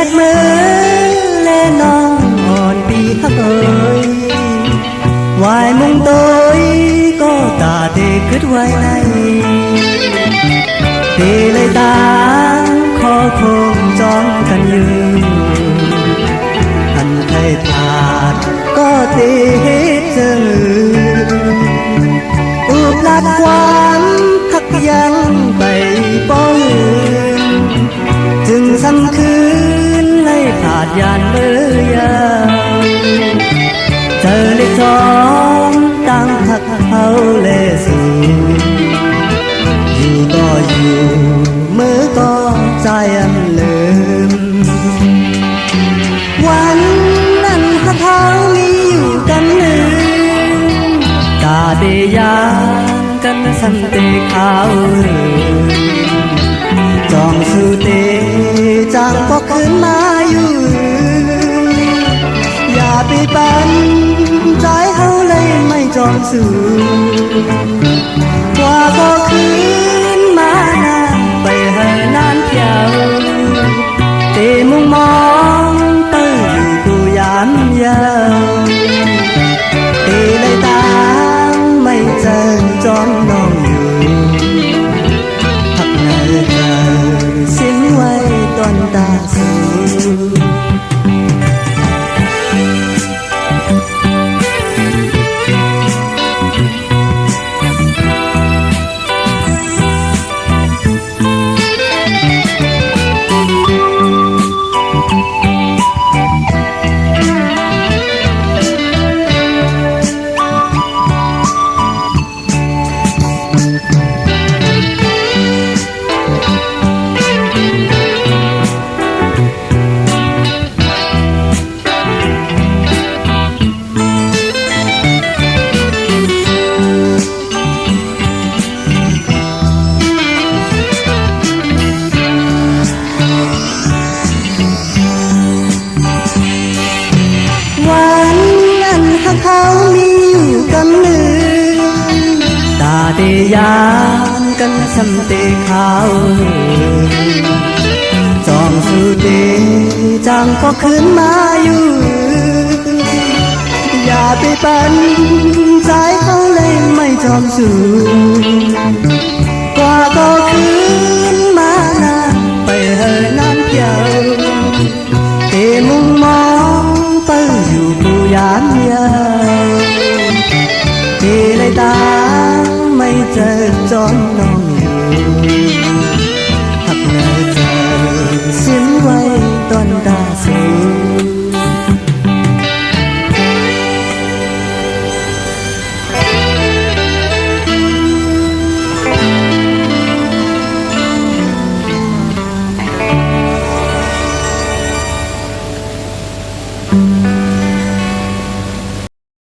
ดมือเลน้องอ่อนปีฮักเอ้ยวายมุงโตยก็ตาเทกึดไว้ในเทเลยตาขอคงจ้องกันอยู่อันไทยถาดก็เทเจออุบลัดความทักยังไปป้องจึงซ้ำคืนให้ขาดยานเมื่อยาวเธอเลยจอมตั้งหักเขาเลสูอยู่ก็อยู่มือก็ใจอันลืมวันนั้นหักเขามีอยู่กันหนึ่งตาเดียานกันสันเตขาวจองสู่เตจางก็ขึ้นมาอยู่อย่าไปปันใจเฮาเลยไม่จองสู่ว่าก็ขึ้นมานาไปให้นานเที่ยวเตมุงมองเต้ยอยู่กูยามยาวเตเลยตามไม่เจอจอนน้องอยู่สิ้นไว้ตอนตาสูเขามีอยู่กันหนึ่งตาเดียานกันสัมเตขาวจองสู่เตจางก็ขึ้นมาอยู่อย่าไปปันใจเขาเลยไม่จอมสู่กว่าก็ขึ้นมานาไปเหินน้ำเกี่ยวเตมุงมองเปิ้ลอยู่กูยามยาวเทเลยตาไม่เจอจอนน้องอยู่